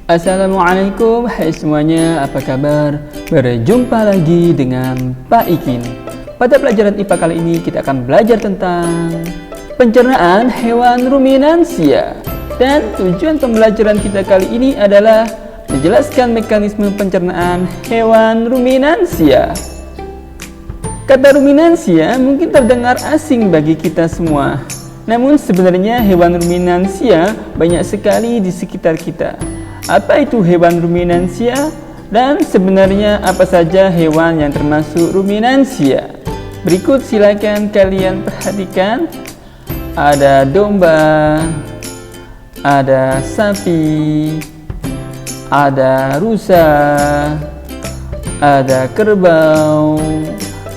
Assalamualaikum, hai semuanya, apa kabar? Berjumpa lagi dengan Pak Ikin. Pada pelajaran IPA kali ini kita akan belajar tentang pencernaan hewan ruminansia. Dan tujuan pembelajaran kita kali ini adalah menjelaskan mekanisme pencernaan hewan ruminansia. Kata ruminansia mungkin terdengar asing bagi kita semua. Namun sebenarnya hewan ruminansia banyak sekali di sekitar kita. Apa itu hewan ruminansia? Dan sebenarnya apa saja hewan yang termasuk ruminansia? Berikut silakan kalian perhatikan. Ada domba, ada sapi, ada rusa, ada kerbau,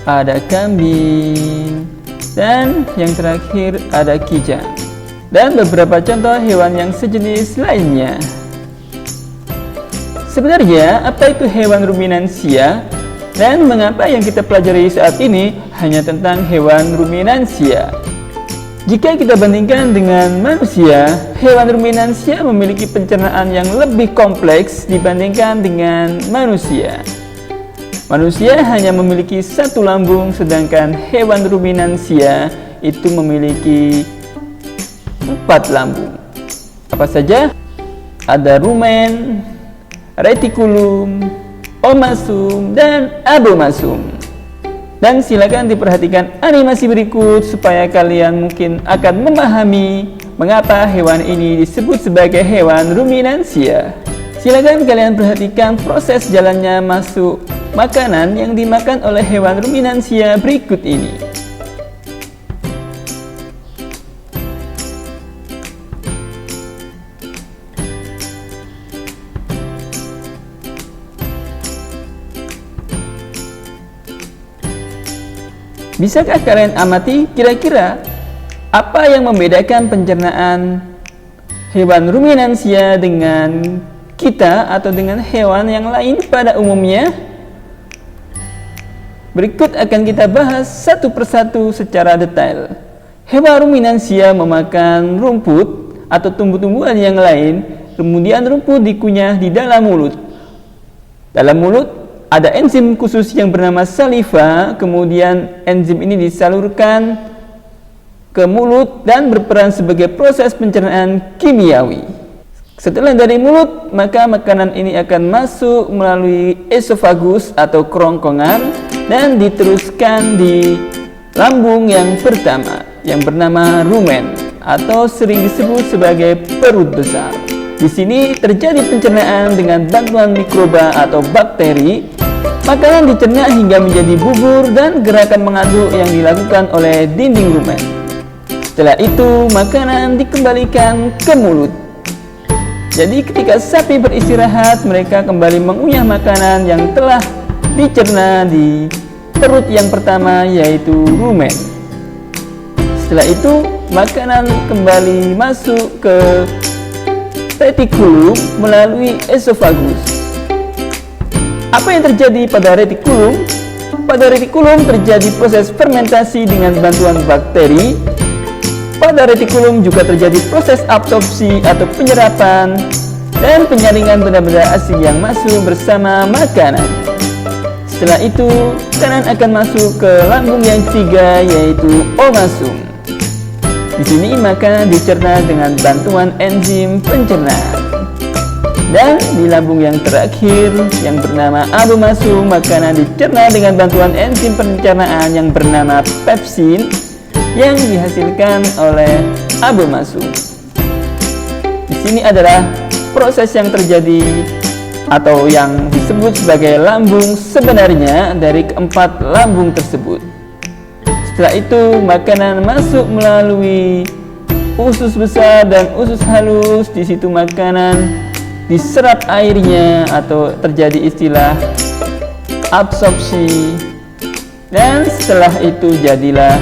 ada kambing, dan yang terakhir ada kijang. Dan beberapa contoh hewan yang sejenis lainnya. Sebenarnya, apa itu hewan ruminansia? Dan mengapa yang kita pelajari saat ini hanya tentang hewan ruminansia? Jika kita bandingkan dengan manusia, hewan ruminansia memiliki pencernaan yang lebih kompleks dibandingkan dengan manusia. Manusia hanya memiliki satu lambung, sedangkan hewan ruminansia itu memiliki 4 lambung. Apa saja? Ada rumen, retikulum, omasum, dan abomasum. Dan silakan diperhatikan animasi berikut supaya kalian mungkin akan memahami mengapa hewan ini disebut sebagai hewan ruminansia. Silakan kalian perhatikan proses jalannya masuk makanan yang dimakan oleh hewan ruminansia berikut ini. Bisakah kalian amati kira-kira apa yang membedakan pencernaan hewan ruminansia dengan kita atau dengan hewan yang lain pada umumnya? Berikut akan kita bahas satu persatu secara detail. Hewan ruminansia memakan rumput atau tumbuh-tumbuhan yang lain, kemudian rumput dikunyah di dalam mulut. Dalam mulut ada enzim khusus yang bernama saliva, kemudian enzim ini disalurkan ke mulut dan berperan sebagai proses pencernaan kimiawi. Setelah dari mulut, maka makanan ini akan masuk melalui esofagus atau kerongkongan dan diteruskan di lambung yang pertama yang bernama rumen atau sering disebut sebagai perut besar. Di sini terjadi pencernaan dengan bantuan mikroba atau bakteri. Makanan dicerna hingga menjadi bubur dan gerakan mengaduk yang dilakukan oleh dinding rumen. Setelah itu, makanan dikembalikan ke mulut. Jadi ketika sapi beristirahat, mereka kembali mengunyah makanan yang telah dicerna di perut yang pertama, yaitu rumen. Setelah itu, makanan kembali masuk ke retikulum melalui esofagus. Apa yang terjadi pada retikulum? Pada retikulum terjadi proses fermentasi dengan bantuan bakteri. Pada retikulum juga terjadi proses absorpsi atau penyerapan dan penyaringan benda-benda asing yang masuk bersama makanan. Setelah itu, makanan akan masuk ke lambung yang ketiga, yaitu omasum. Di sini makanan dicerna dengan bantuan enzim pencernaan. Dan di lambung yang terakhir yang bernama abomasum, makanan dicerna dengan bantuan enzim pencernaan yang bernama pepsin yang dihasilkan oleh abomasum. Di sini adalah proses yang terjadi atau yang disebut sebagai lambung sebenarnya dari keempat lambung tersebut. Setelah itu, makanan masuk melalui usus besar dan usus halus. Di situ makanan diserap airnya atau terjadi istilah absorpsi. Dan setelah itu jadilah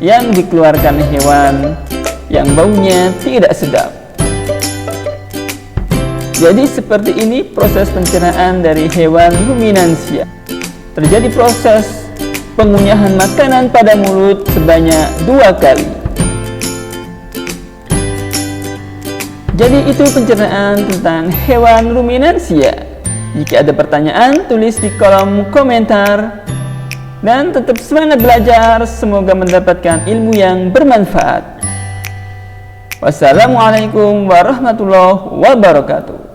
yang dikeluarkan hewan yang baunya tidak sedap. Jadi seperti ini proses pencernaan dari hewan ruminansia. Terjadi proses pengunyahan makanan pada mulut sebanyak 2 kali. Jadi itu pencernaan tentang hewan ruminansia. Jika ada pertanyaan, tulis di kolom komentar. Dan tetap semangat belajar, semoga mendapatkan ilmu yang bermanfaat. Wassalamualaikum warahmatullahi wabarakatuh.